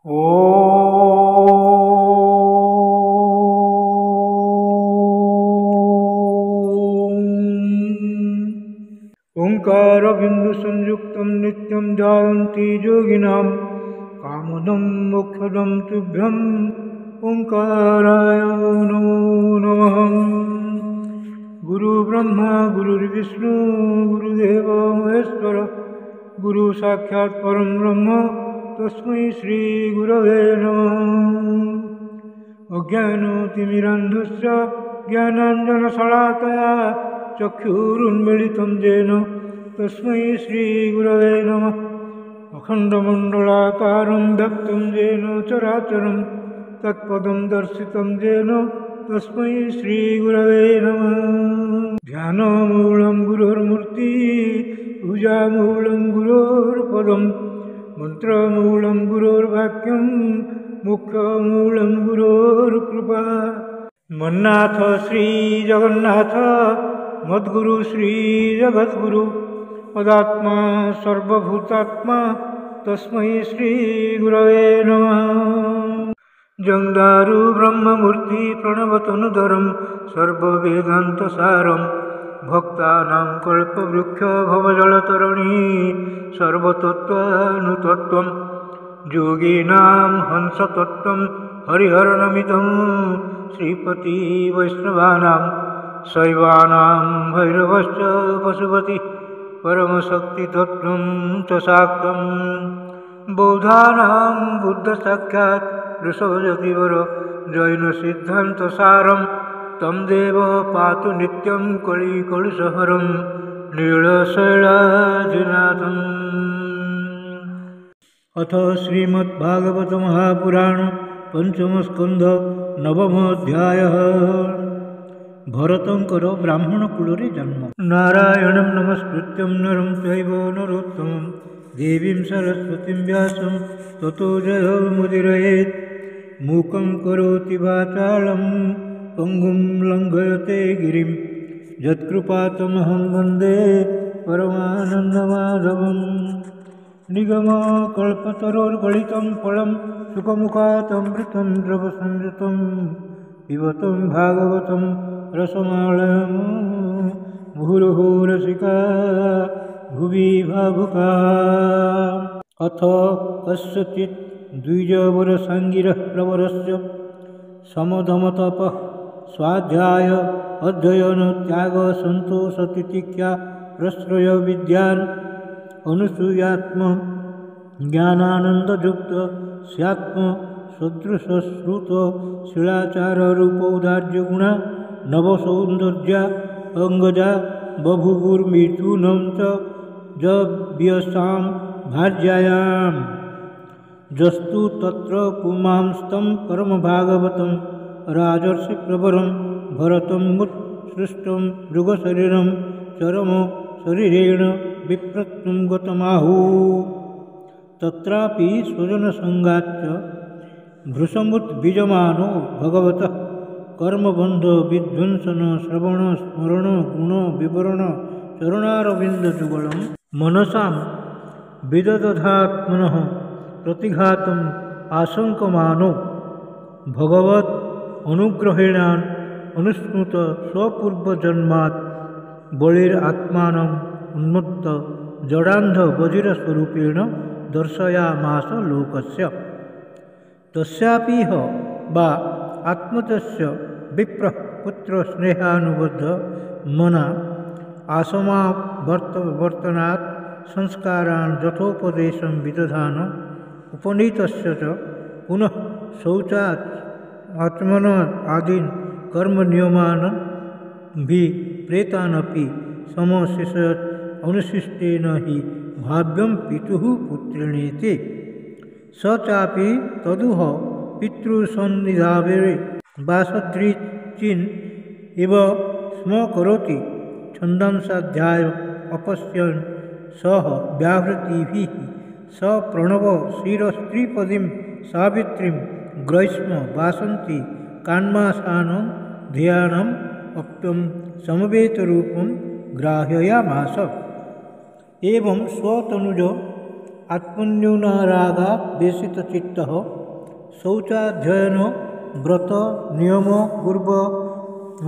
ओंकारबिंदुसंयुक्तं नित्यं ध्यायन्ति योगिनां कामदं मोक्षदं तुभ्यं ओंकाराय नमो नमः। गुरुब्रह्मा गुरुर्विष्णु गुरुदेवो महेश्वर गुरु साक्षात् परं ब्रह्म तस्मै श्री गुरवे नमः। अज्ञानतिमिरान्धस्य ज्ञानाञ्जनशलाकया चक्षुरुन्मीलितं येन तस्मै श्रीगुरवे नमः। अखण्डमण्डलाकारं व्याप्तं येन चराचरं तत्पदं दर्शितं येन तस्मै श्रीगुरवे नमः। ध्यानमूलं गुरोर्मूर्ति पूजामूलं गुरोर्पदं मन्त्रमूलं गुरोर्वाक्यं मोक्षमूलं गुरोर्कृपा। मन्नाथ श्री जगन्नाथ मद्गुरु श्री जगद्गुरु मदात्मा सर्वभूतात्मा तस्मै श्री गुरवे नमः। जंदारु ब्रह्ममूर्ति प्रणवतनुधरं सर्ववेदान्तसारं भक्तानां कल्पवृक्ष भवजलतरणी सर्वतत्त्वानुतत्त्वं योगिनां हंसतत्त्वं हरिहरनमितं श्रीपति वैष्णवानां शैवानां भैरवश्च पशुपति परमशक्तितत्त्वं च शाक्तं बौद्धानां बुद्धसाक्षात् ऋषभजतिवर जैनसिद्धान्तसारं तं देव पातु नित्यं कलिकलुषहरं नीलशैलाजिनाथम्। अथ श्रीमद्भागवत महापुराण पंचम स्कंध नवम अध्याय। भरतंकर ब्राह्मण कुलरे जन्म। नारायणं नमस्कृत्यं नरं चैव नरोत्तमं देवीं सरस्वतीं व्यासं ततो जयमुदीरयेत्। मूकं करोति वाचालं पङ्गुं लङ्घयते गिरिं यत्कृपातमहं वन्दे परमानन्दमाधवम्। निगमकल्पतरोर्गलितं फलं सुखमुखातमृतं द्रवसंयुतं पिबतं भागवतं रसमालयं मुहुर्मुहुः रसिका भुवि भावुका। अथ कस्यचित् द्विजवरसाङ्गिरः प्रवरस्य समधमतपः स्वाध्याय अध्ययन त्याग संतोष तितिक्षा प्रश्रय विद्यान् अनुसूयात्म ज्ञानानन्दयुक्त स्यात्म सदृशश्रुत शिलाचार रूपौदार्य गुणा नवसौन्दर्या अंगजा बभुवुर्मिथुनं च जव्यसां भार्यायां जस्तु तत्र पुमांस्तं परमभागवतं राजर्षि प्रवरं भरतं मुत्सृष्टं मृगशरीरं चरम शरीरेण विप्रत्नं गतमाहु। तत्रापि स्वजनसंगाच्च भृशमुद्विजमानो भगवतः कर्मबन्ध विध्वंसन श्रवण स्मरण गुण विवरण चरणारविन्दजुगलं मनसां विदधतात्मनः प्रतिघातम् आशंकमानो भगवत् अनुग्रहेण अनुस्मृत स्वपूर्वजन्मात् बलिरात्मानम् उन्मत्त जडान्ध वज्रस्वरूपेण दर्शयामास लोकस्य। तस्यापीह वा आत्मतस्य विप्रः पुत्र स्नेहानुबद्ध मना आसमावर्तनात् संस्कारान् यथोपदेशं विदधान उपनीतस्य च पुनः शौचात् आत्मन आदीन् कर्मनियमान् प्रेतानपि समशिषयत् अनुशिष्टेन हि भाव्यं पितुः पुत्रेणेति। स चापि तदुह पितृसन्निधाने वासदृचिन् इव स्म करोति। छन्दांसाध्याय अपश्यन् सह व्याहृतिभिः स प्रणव शिरस्त्रिपदीं सावित्रीं ग्रैष्म वासन्ति कान्मासानं ध्यानम् अप्तं समवेतरूपं ग्राहयामास। एवं स्वतनुज आत्मन्यूनरागाद्वेषितचित्तः शौचाध्ययन व्रत नियम पूर्व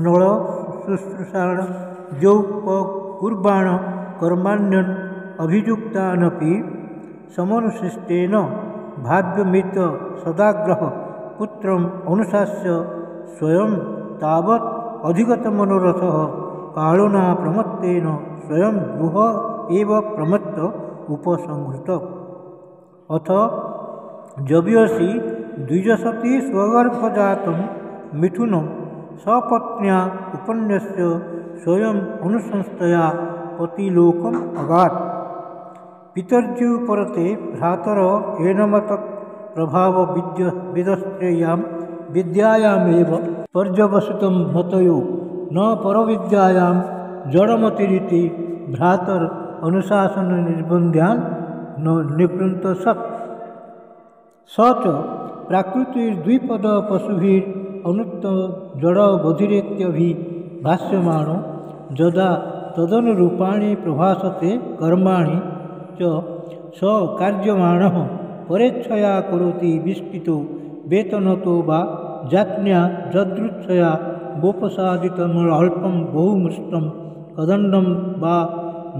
नल शुश्रूषाण जौपकुर्बाण कर्माण्यन अभियुक्तानपि समनुशिष्टेन भाव्यमित सदाग्रह पुत्रम अनुशास्य स्वयं तावत् अधिगतमनोरथः कालना प्रमत्तेन स्वयं गृह एव प्रमत्त उपसंहृत। अथ जव्यसि द्विजसति स्वगर्भजातं मिथुनं सपत्न्या उपन्यस्य स्वयं अनुसंस्थया पतिलोकम् अगात्। पितर्जुपरते भ्रातर एनमतत् प्रभाव विदस्त्रेयां विद्यायामेव पर्यवसितं मतयो न परविद्यायां जडमतिरिति भ्रातर अनुशासन निर्बन्ध्यान् निवृन्तसत्। स च प्राकृतिर्द्विपद पशुभिः अनुत्त जड़ बधिरेत्यभिभाष्यमाणो यदा तदनुरूपाणि प्रभासते कर्माणि च स कार्यमाणः परेच्छया करोति विष्टितो वेतनतो वा जात्न्या जदृच्छया वोपसादितमल्पं बहुमृष्टं कदण्डं वा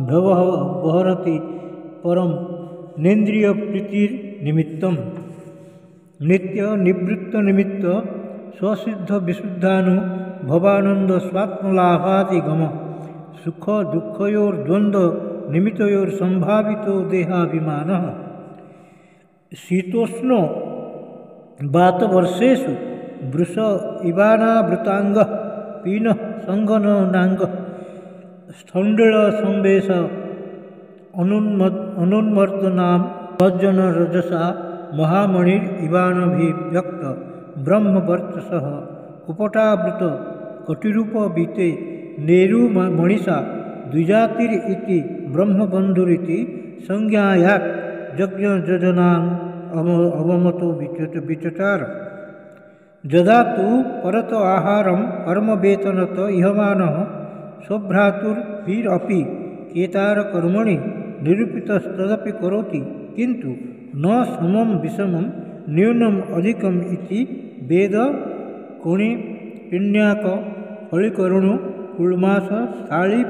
व्यवहरति परं नेन्द्रियप्रीतिर्निमित्तं नित्य निवृत्त निमित्त स्वसिद्ध विशुद्धानुभवानंद स्वात्मलाभादिगम सुख दुःखयोर्द्वन्द्व निमित्तयोर्संभावितो देहाभिमानः शीतोष्ण वातवर्षेषु वृष इवानावृतांगः पीनः संगननांगः स्थण्डिल संवेश अनुन्मर्दनां भजन रजसा महामणिर इवानभिव्यक्त ब्रह्मवर्चसः कुपटावृत कटिरूपवीते नेरुमणिषा द्विजातिर इति ब्रह्मबन्धुरिति संज्ञायात् यज्ञयोजनान् अवमतो विचचार। यदा तु परत आहारं कर्मवेतनत इहमानः स्वभ्रातुर्भिरपि केतारकर्मणि निरूपितस्तदपि करोति किन्तु न समं विषमं न्यूनम् अधिकम् इति वेद कोणे पिण्याक फलिकरणो कुलमास स्थाली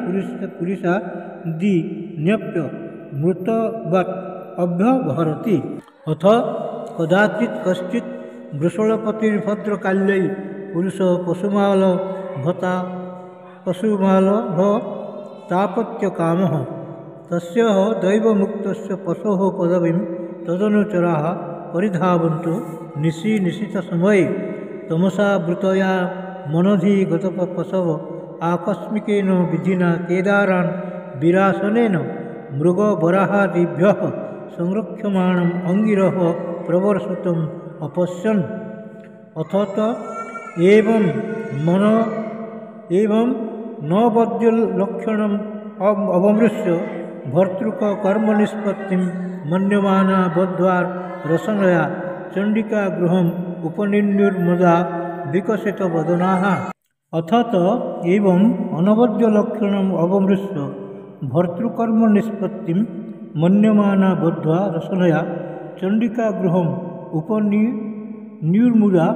पुरुषादि न्यप्य मृतवत् अभ्यवहरति। अथ कदाचित् कश्चित् वृषलपतिर्भद्रकाल्यै पुरुष पशुमालभ तापत्यकामः तस्य दैवमुक्तस्य पशोः पदवीं तदनुचराः परिधावन्तु निशितसमये तमसावृतया मनधिगतपशव आकस्मिकेन विधिना केदारान् विरासनेन मृगवराहादिभ्यः संरक्ष्यमाणम् अंगिरः प्रवर्षितम् अपश्यन्। अथ एवं नवद्यलक्षणम् अवमृश्य भर्तृकर्मनिष्पत्तिं मन्यमाना बद्ध्वार रसनया चंडिका गृहम् उपनिन्युर्मदा विकसितवदनाः। अथ एवं अनवद्यलक्षणम् अवमृश्य भर्तृकर्मनिष्पत्तिं मन्यमाना बद्ध्वा रसनया चंडिका गृहम् उपनिन्युर्मुदा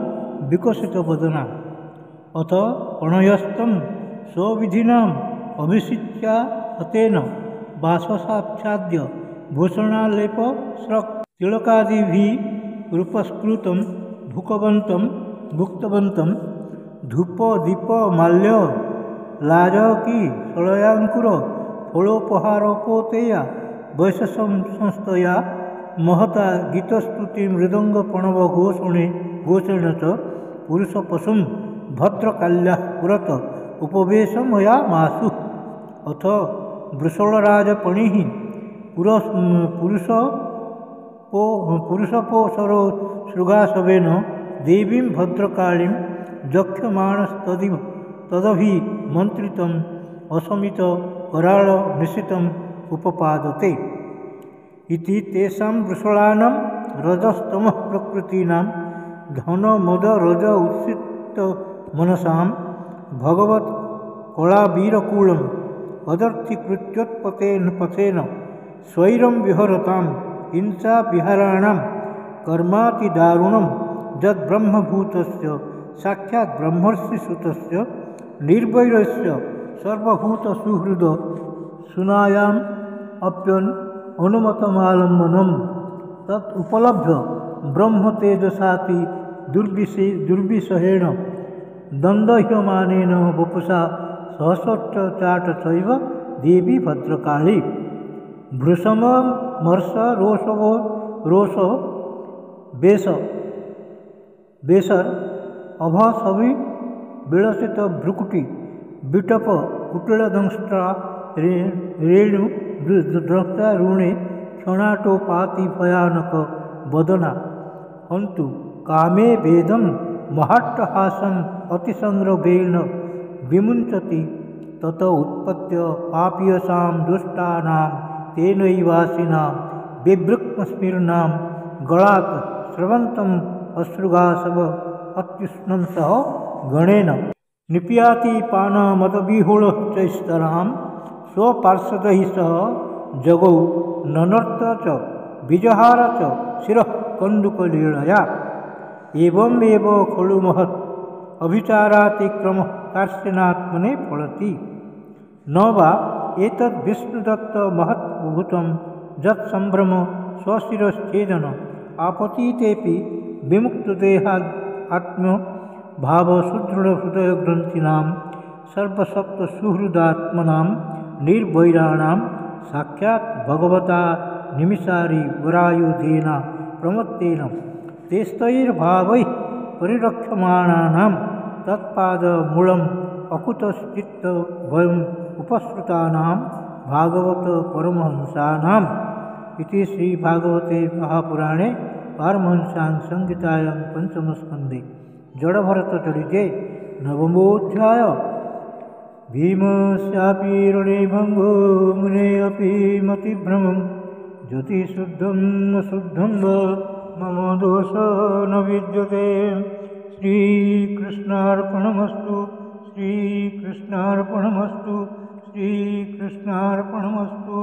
विकसितवदना। अथ प्रणयस्तं स्वविधिनाम् अभिषिच्या हतेन बाष्पसाच्छाद्य भूषणालेपस्रक् तिलकादिभिः रूपस्कृतं भुक्तवन्तं धूपदीपमाल्य लाजकी षडयाङ्कुर फलोपहारोपोतेया वैशसंस्थया महता गीतस्तुति मृदङ्गप्रणवघोषेण च पुरुषपशुं भद्रकाल्याः पुरत उपवेशमयामासु। अथ वृषलराजपणिः पुरुषपोषरो शृगाशवेन देवीं भद्रकालीं जक्ष्यमाणस्तदभिमन्त्रितम् असमितकराळनिशितम् उपपादते इति तेषां वृषलानां रजस्तमः प्रकृतीनां धनमदरज उत्सितमनसां भगवत् कलावीरकुलम् अदर्थीकृत्योत्पतेन पथेन स्वैरं विहरतां हिंसा विहाराणां कर्मातिदारुणं यद्ब्रह्मभूतस्य साक्षात् ब्रह्मर्षिसुतस्य निर्वैरस्य सर्वभूतसुहृद सुनायाम् अप्यन् अनुमतमालम्बनं तत् उपलभ्य ब्रह्मतेजसाति दुर्विषहेण दण्डह्यमानेन वपुषा सहस्रोच्चाटचैव देवी भद्रकाली भृशमर्ष रोष बेसर अभसवि विलसित भ्रुकुटी विटप कुटिलदंष्ट्रा रेणु द्रष्टारुणे क्षणाटोपाति भयानक वदना हन्तु कामे वेदं महाट्टहासम् अतिसंग्रहेण विमुञ्चति तत उत्पत्य पापीयसां दुष्टानां तेनैवासिनां बिभृक्स्मृणां गलात् स्रवन्तम् अश्रुगासव अत्युष्णं सह गणेन निप्याति पानमदविहुलश्चैस्तरां स्वपार्षदैः सह जगौ ननर्त च विजहार च शिरः कन्दुकलीलया एवमेव खलु महत् अभिचारातिक्रमः कार्ष्यनात्मने फलति न वा एतद्विष्णुदत्तमहद्भूतं यत्सम्भ्रम स्वशिरश्छेदन आपतीतेऽपि विमुक्तदेहात्मभावसुदृढहृदयग्रन्थिनां सर्वसप्तसुहृदात्मनां निर्वैराणां साक्षात् भगवता निमिषारि वरायुधेन प्रमत्तेन तेस्तैर्भावैः परिरक्ष्यमाणानां तत्पादमूलम् अकुतश्चित्तभयम् उपसृतानां भागवत परमहंसानाम् इति श्रीभागवते महापुराणे पारमहंस्यां संहितायां पंचमस्कन्धे जडभरतचरिते नवमोऽध्याय भीमस्यापि रणे भङ्गो मुने अपि मतिभ्रमं ज्योतिशुद्धम् अशुद्धं वा मम दोष न विद्यते। श्रीकृष्णार्पणमस्तु श्रीकृष्णार्पणमस्तु श्रीकृष्णार्पणमस्तु।